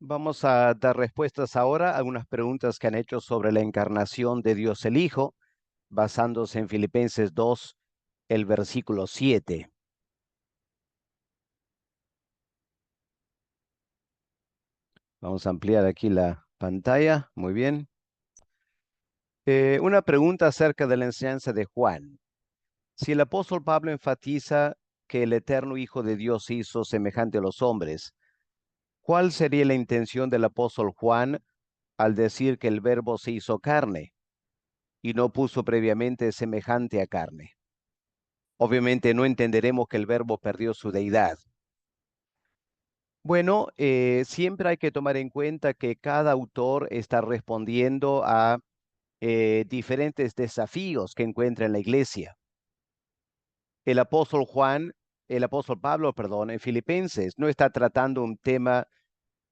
Vamos a dar respuestas ahora a algunas preguntas que han hecho sobre la encarnación de Dios el Hijo, basándose en Filipenses 2, el versículo 7. Vamos a ampliar aquí la pantalla. Muy bien. Una pregunta acerca de la enseñanza de Juan. Si el apóstol Pablo enfatiza que el eterno Hijo de Dios se hizo semejante a los hombres, ¿cuál sería la intención del apóstol Juan al decir que el Verbo se hizo carne y no puso previamente semejante a carne? Obviamente no entenderemos que el Verbo perdió su deidad. Bueno, siempre hay que tomar en cuenta que cada autor está respondiendo a diferentes desafíos que encuentra en la iglesia. El apóstol Juan, el apóstol Pablo, perdón, en Filipenses no está tratando un tema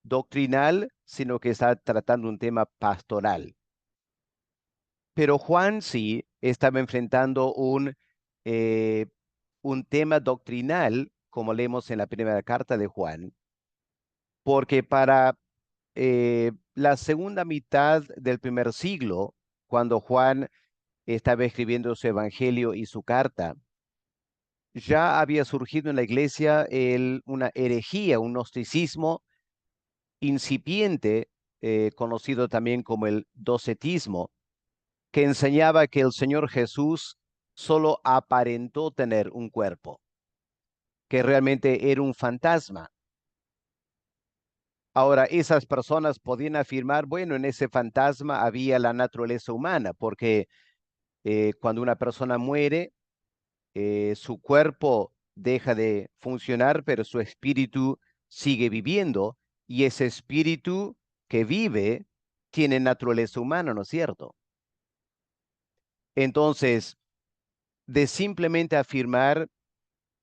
doctrinal, sino que está tratando un tema pastoral. Pero Juan sí estaba enfrentando eh, un tema doctrinal, como leemos en la primera carta de Juan, porque para la segunda mitad del primer siglo, cuando Juan estaba escribiendo su evangelio y su carta, ya había surgido en la iglesia una herejía, un gnosticismo incipiente, conocido también como el docetismo, que enseñaba que el Señor Jesús solo aparentó tener un cuerpo, que realmente era un fantasma. Ahora, esas personas podían afirmar, bueno, en ese fantasma había la naturaleza humana, porque cuando una persona muere, su cuerpo deja de funcionar, pero su espíritu sigue viviendo, y ese espíritu que vive tiene naturaleza humana, ¿no es cierto? Entonces, de simplemente afirmar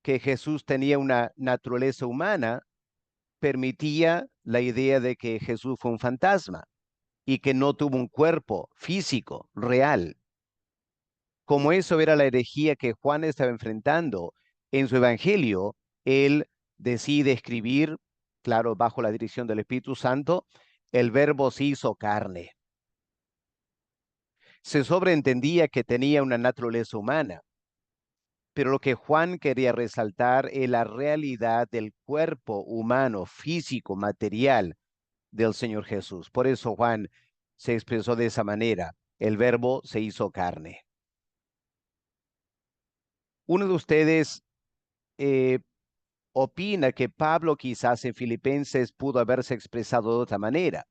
que Jesús tenía una naturaleza humana, permitía la idea de que Jesús fue un fantasma y que no tuvo un cuerpo físico, real. Como eso era la herejía que Juan estaba enfrentando en su evangelio, él decide escribir, claro, bajo la dirección del Espíritu Santo, el Verbo se hizo carne. Se sobreentendía que tenía una naturaleza humana, pero lo que Juan quería resaltar es la realidad del cuerpo humano, físico, material del Señor Jesús. Por eso Juan se expresó de esa manera, el Verbo se hizo carne. Uno de ustedes eh, opina que Pablo quizás en Filipenses pudo haberse expresado de otra manera.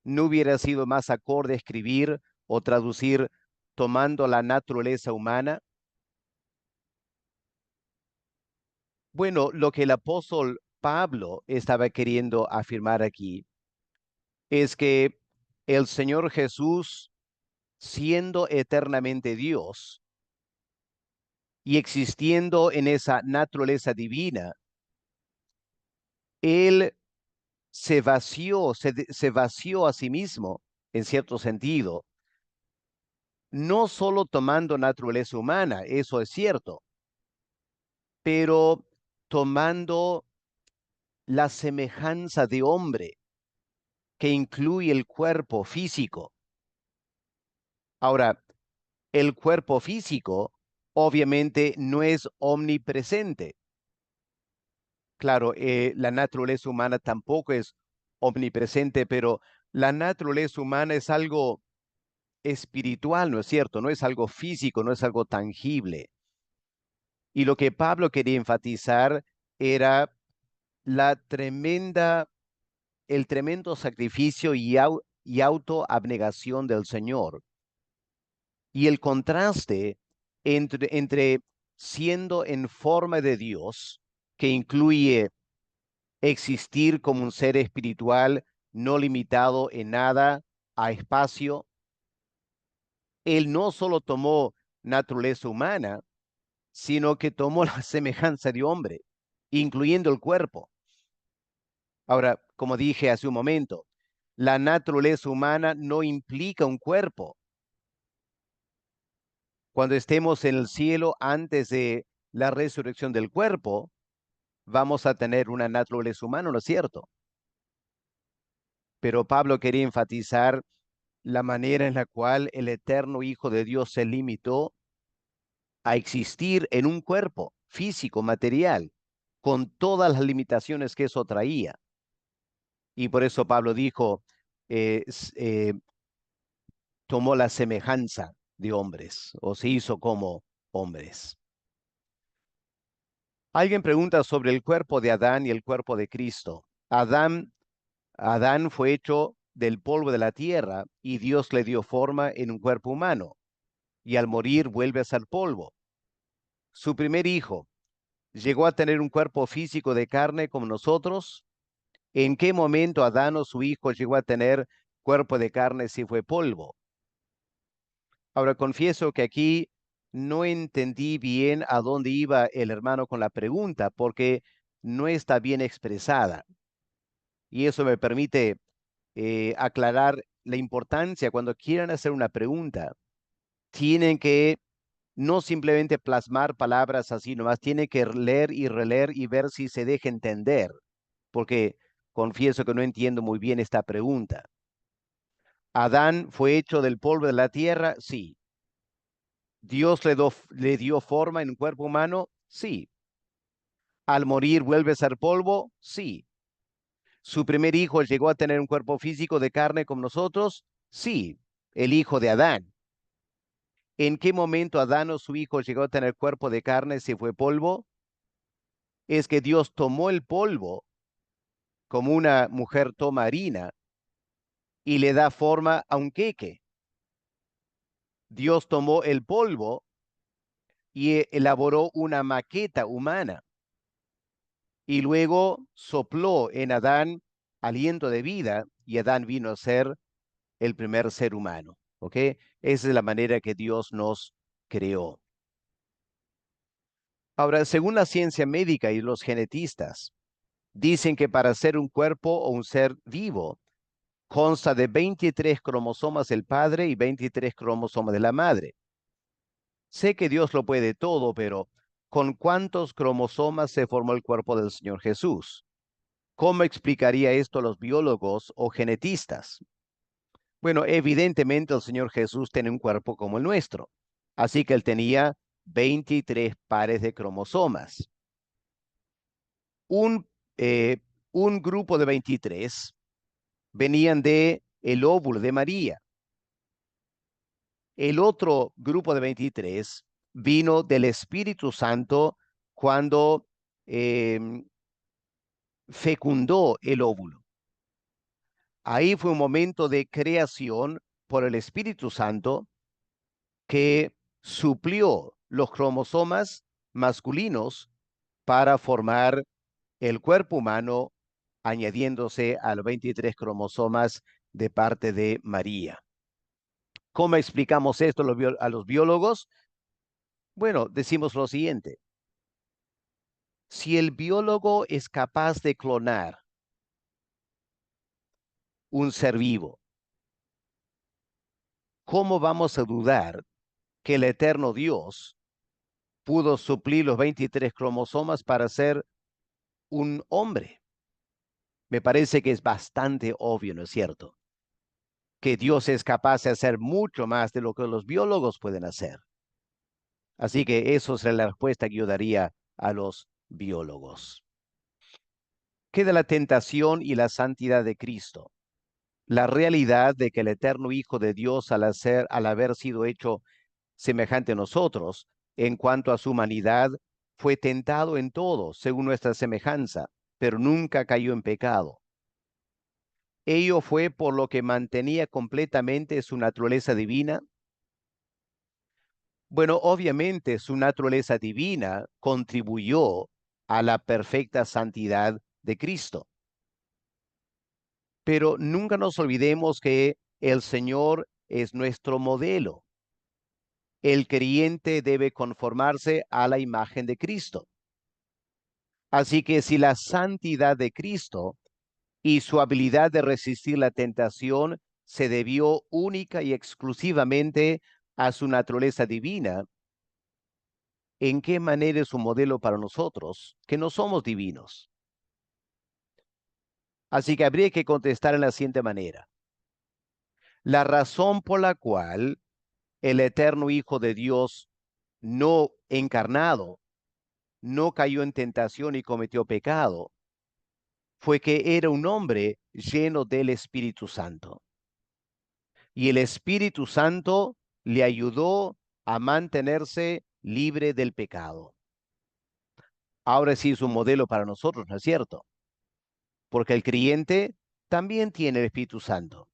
¿No hubiera sido más acorde escribir o traducir tomando la naturaleza humana? Bueno, lo que el apóstol Pablo estaba queriendo afirmar aquí es que el Señor Jesús, siendo eternamente Dios y existiendo en esa naturaleza divina, Él se vació a sí mismo, en cierto sentido, no solo tomando naturaleza humana, eso es cierto, pero tomando la semejanza de hombre que incluye el cuerpo físico. Ahora, el cuerpo físico obviamente no es omnipresente. Claro, la naturaleza humana tampoco es omnipresente, pero la naturaleza humana es algo espiritual, ¿no es cierto? No es algo físico, no es algo tangible. Y lo que Pablo quería enfatizar era la tremenda, el tremendo sacrificio y autoabnegación del Señor y el contraste entre siendo en forma de Dios, que incluye existir como un ser espiritual no limitado en nada a espacio. Él no solo tomó naturaleza humana, sino que tomó la semejanza de hombre, incluyendo el cuerpo. Ahora, como dije hace un momento, la naturaleza humana no implica un cuerpo. Cuando estemos en el cielo antes de la resurrección del cuerpo, vamos a tener una naturaleza humana, ¿no es cierto? Pero Pablo quería enfatizar la manera en la cual el eterno Hijo de Dios se limitó a existir en un cuerpo físico, material, con todas las limitaciones que eso traía. Y por eso Pablo dijo, eh, s- eh, tomó la semejanza de hombres o se hizo como hombres. Alguien pregunta sobre el cuerpo de Adán y el cuerpo de Cristo. Adán fue hecho del polvo de la tierra y Dios le dio forma en un cuerpo humano y al morir vuelve a ser polvo. Su primer hijo llegó a tener un cuerpo físico de carne como nosotros. ¿En qué momento Adán o su hijo llegó a tener cuerpo de carne si fue polvo? Ahora confieso que aquí no entendí bien a dónde iba el hermano con la pregunta porque no está bien expresada y eso me permite aclarar la importancia cuando quieran hacer una pregunta. Tienen que no simplemente plasmar palabras así, nomás tienen que leer y releer y ver si se deja entender, porque confieso que no entiendo muy bien esta pregunta. ¿Adán fue hecho del polvo de la tierra? Sí. ¿Dios le dio forma en un cuerpo humano? Sí. ¿Al morir vuelve a ser polvo? Sí. ¿Su primer hijo llegó a tener un cuerpo físico de carne como nosotros? Sí. El hijo de Adán. ¿En qué momento Adán o su hijo llegó a tener cuerpo de carne si fue polvo? Es que Dios tomó el polvo como una mujer toma harina y le da forma a un queque. Dios tomó el polvo y elaboró una maqueta humana y luego sopló en Adán aliento de vida y Adán vino a ser el primer ser humano. ¿Ok? Esa es la manera que Dios nos creó. Ahora, según la ciencia médica y los genetistas, dicen que para ser un cuerpo o un ser vivo, consta de 23 cromosomas del padre y 23 cromosomas de la madre. Sé que Dios lo puede todo, pero ¿con cuántos cromosomas se formó el cuerpo del Señor Jesús? ¿Cómo explicaría esto los biólogos o genetistas? Bueno, evidentemente el Señor Jesús tiene un cuerpo como el nuestro, así que él tenía 23 pares de cromosomas. Un, eh, un grupo de 23 venían de el óvulo de María. El otro grupo de 23 vino del Espíritu Santo cuando em, fecundó el óvulo. Ahí fue un momento de creación por el Espíritu Santo que suplió los cromosomas masculinos para formar el cuerpo humano, añadiéndose a los 23 cromosomas de parte de María. ¿Cómo explicamos esto a los biólogos? Bueno, decimos lo siguiente. Si el biólogo es capaz de clonar un ser vivo, ¿cómo vamos a dudar que el eterno Dios pudo suplir los 23 cromosomas para ser un hombre? Me parece que es bastante obvio, ¿no es cierto? Que Dios es capaz de hacer mucho más de lo que los biólogos pueden hacer. Así que eso es la respuesta que yo daría a los biólogos. Queda la tentación y la santidad de Cristo. La realidad de que el eterno Hijo de Dios, al haber sido hecho semejante a nosotros, en cuanto a su humanidad, fue tentado en todo, según nuestra semejanza, pero nunca cayó en pecado. Ello fue por lo que mantenía completamente su naturaleza divina. Bueno, obviamente su naturaleza divina contribuyó a la perfecta santidad de Cristo, pero nunca nos olvidemos que el Señor es nuestro modelo. El creyente debe conformarse a la imagen de Cristo. Así que si la santidad de Cristo y su habilidad de resistir la tentación se debió única y exclusivamente a su naturaleza divina, ¿en qué manera es un modelo para nosotros que no somos divinos? Así que habría que contestar en la siguiente manera. La razón por la cual el eterno Hijo de Dios no encarnado no cayó en tentación y cometió pecado fue que era un hombre lleno del Espíritu Santo. Y el Espíritu Santo le ayudó a mantenerse libre del pecado. Ahora sí es un modelo para nosotros, ¿no es cierto? Porque el creyente también tiene el Espíritu Santo.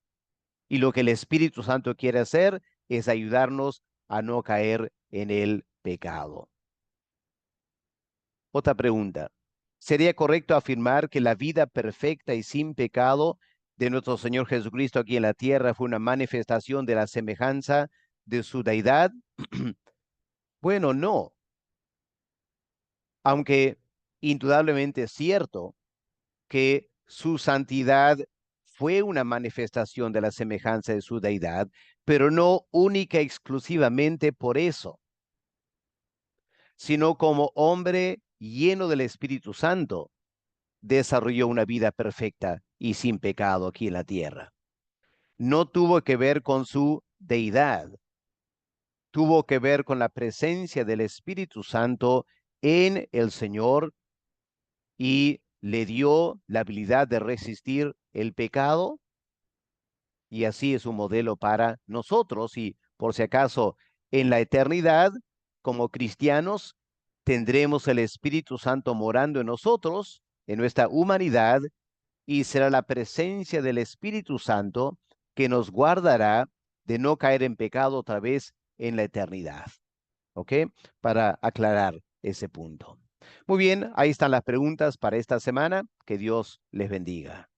Y lo que el Espíritu Santo quiere hacer es ayudarnos a no caer en el pecado. Otra pregunta. ¿Sería correcto afirmar que la vida perfecta y sin pecado de nuestro Señor Jesucristo aquí en la tierra fue una manifestación de la semejanza de su deidad? Bueno, no, aunque indudablemente es cierto que su santidad fue una manifestación de la semejanza de su deidad, pero no única y exclusivamente por eso, sino como hombre lleno del Espíritu Santo, desarrolló una vida perfecta y sin pecado aquí en la tierra. No tuvo que ver con su deidad, tuvo que ver con la presencia del Espíritu Santo en el Señor y le dio la habilidad de resistir el pecado y así es un modelo para nosotros y por si acaso en la eternidad como cristianos tendremos el Espíritu Santo morando en nosotros, en nuestra humanidad y será la presencia del Espíritu Santo que nos guardará de no caer en pecado otra vez en la eternidad. ¿Ok? Para aclarar ese punto. Muy bien, ahí están las preguntas para esta semana. Que Dios les bendiga.